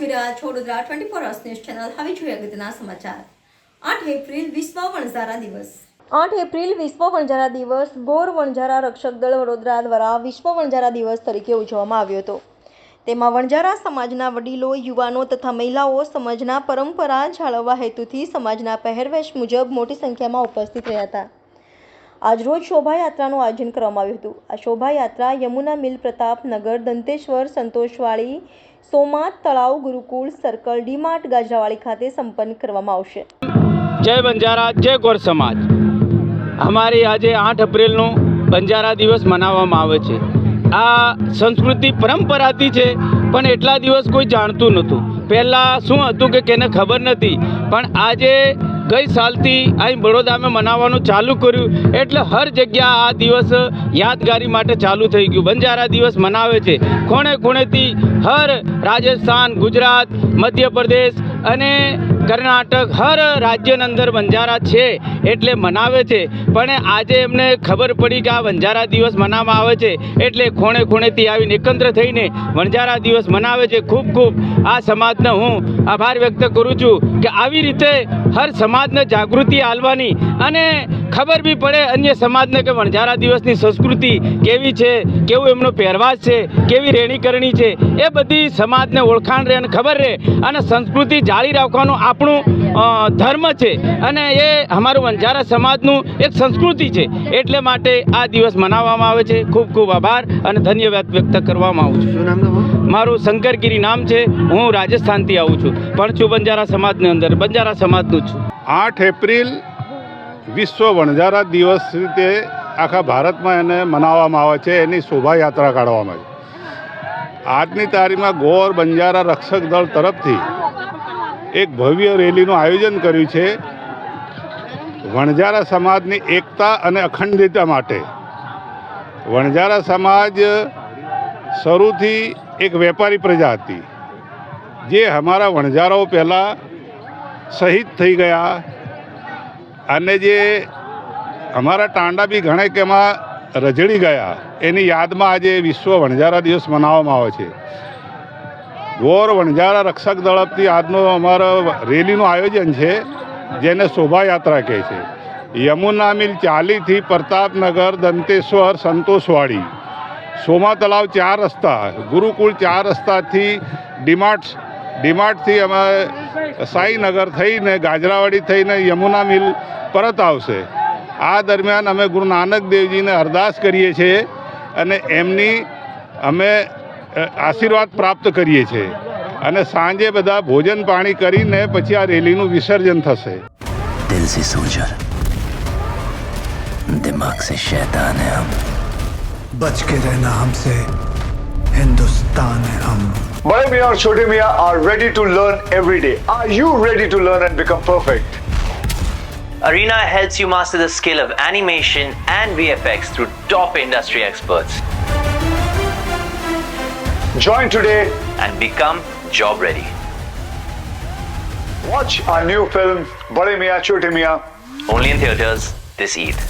જોઈ રહ્યા છો વડોદરા 24 ન્યૂઝ ચેનલ. હવે જોઈએ અગત્યના સમાચાર. 8 એપ્રિલ વિશ્વ વણઝારા દિવસ. 8 એપ્રિલ વિશ્વ વણઝારા દિવસ ગોર વણઝારા રક્ષક દળ વડોદરા દ્વારા વિશ્વ વણઝારા દિવસ તરીકે ઉજવવામાં આવ્યો હતો. તેમાં વણઝારા સમાજના વડીલો, યુવાનો તથા મહિલાઓ સમાજના પરંપરા જાળવવા હેતુથી સમાજના પહેરવેશ મુજબ મોટી સંખ્યામાં ઉપસ્થિત રહ્યા હતા. આજરોજ શોભાયાત્રાનું આયોજન કરવામાં આવ્યું હતું. આ શોભાયાત્રા યમુના મિલ, પ્રતાપનગર, દંતેશ્વર, સંતોષવાડી, સોમાત તળાવ, ગુરુકુળ સર્કલ, ડીમાર્ટ, ગાજરાવાડી ખાતે સંપન્ન કરવામાં આવશે. જય બંજારા, જય ગોર સમાજ. અમારી આજે 8 એપ્રિલનો બંજારા દિવસ મનાવવામાં આવે છે. આ સંસ્કૃતિ પરંપરાથી છે, પણ એટલા દિવસ કોઈ જાણતું નહોતું. પહેલાં શું હતું કે કેને ખબર નથી, પણ આજે ગઈ સાલથી અહીં બરોડામાં મનાવવાનું ચાલુ કર્યું એટલે હર જગ્યા આ દિવસ યાદગારી માટે ચાલુ થઈ ગયું. બંજારા દિવસ મનાવે છે ખૂણે ખૂણેથી, હર રાજસ્થાન, ગુજરાત, મધ્યપ્રદેશ અને કર્ણાટક, હર રાજ્યની અંદર બંજારા છે એટલે મનાવે છે. પણ આજે એમને ખબર પડી કે આ બંજારા દિવસ મનાવવામાં આવે છે એટલે ખૂણે ખૂણેથી આવીને એકત્ર થઈને બંજારા દિવસ મનાવે છે. ખૂબ ખૂબ આ સમાજને હું આભાર વ્યક્ત કરું છું કે આવી રીતે હર સમાજને જાગૃતિ આલવાની અને ખબર બી પડે અન્ય સમાજને કે વણઝારા દિવસની સંસ્કૃતિ કેવી છે, કેવું એમનો પહેરવાશ છે, કેવી રહેણીકરણી છે, એ બધી સમાજને ઓળખાણ રહે અને ખબર રહે. અને સંસ્કૃતિ જાળી રાખવાનું આપણું ધર્મ છે અને એ અમારું વણઝારા સમાજનું એક સંસ્કૃતિ છે. એટલે માટે આ દિવસ મનાવવામાં આવે છે. ખૂબ ખૂબ આભાર અને ધન્યવાદ વ્યક્ત કરવામાં આવું છું. મારું શંકરગીરી નામ છે. હું રાજસ્થાનથી આવું છું, પણ છું બંજારા સમાજની અંદર, બંજારા સમાજનું છું. 8 એપ્રિલ વિશ્વ વણઝારા દિવસ રીતે આખા ભારતમાં એને મનાવવામાં આવે છે. એની શોભાયાત્રા કાઢવામાં આવે છે. આજની તારીખમાં ગોર બંજારા રક્ષક દળ તરફથી એક ભવ્ય રેલીનું આયોજન કર્યું છે. વણઝારા સમાજની એકતા અને અખંડિતતા માટે. વણઝારા સમાજ શરૂથી એક વેપારી પ્રજા હતી, જે અમારા વણઝારાઓ પહેલાં શહીદ થઈ ગયા અને જે અમારા ટાંડા બી ઘણા કે એમાં રજડી ગયા, એની યાદમાં આજે વિશ્વ વણઝારા દિવસ મનાવવામાં આવે છે. ગોર વણઝારા રક્ષક દળથી આજનો અમારો રેલીનું આયોજન છે, જેને શોભાયાત્રા કહે છે. યમુના મિલ ચાલીથી પ્રતાપનગર, દંતેશ્વર, સંતોષવાડી, સોમા તળાવ 4 રસ્તા, ગુરુકુળ 4 રસ્તાથી ડીમાર્ટથી અમારે સાઈનગર થઈને ગાજરાવાડી થઈને યમુના મિલ પરત આવશે. આ દરમિયાન અમે ગુરુ નાનક દેવજીને અરદાસ કરીએ છીએ અને એમની અમે આશીર્વાદ પ્રાપ્ત કરીએ છીએ. અને સાંજે બધા ભોજન પાણી કરીને પછી આ રેલીનું વિસર્જન થશે. दिल से सोचर, दिमाग से शैतान है हम, बच के रहना हमसे, हिंदुस्तान है हम. Bade Miyan और Chote Miyan are ready to learn every day. Are you ready to learn and become perfect? Arena helps you master the skill of animation and VFX through top industry experts. Join today And become job ready. Watch our new film Bade Miyan Chote Miyan Only in theaters this Eid.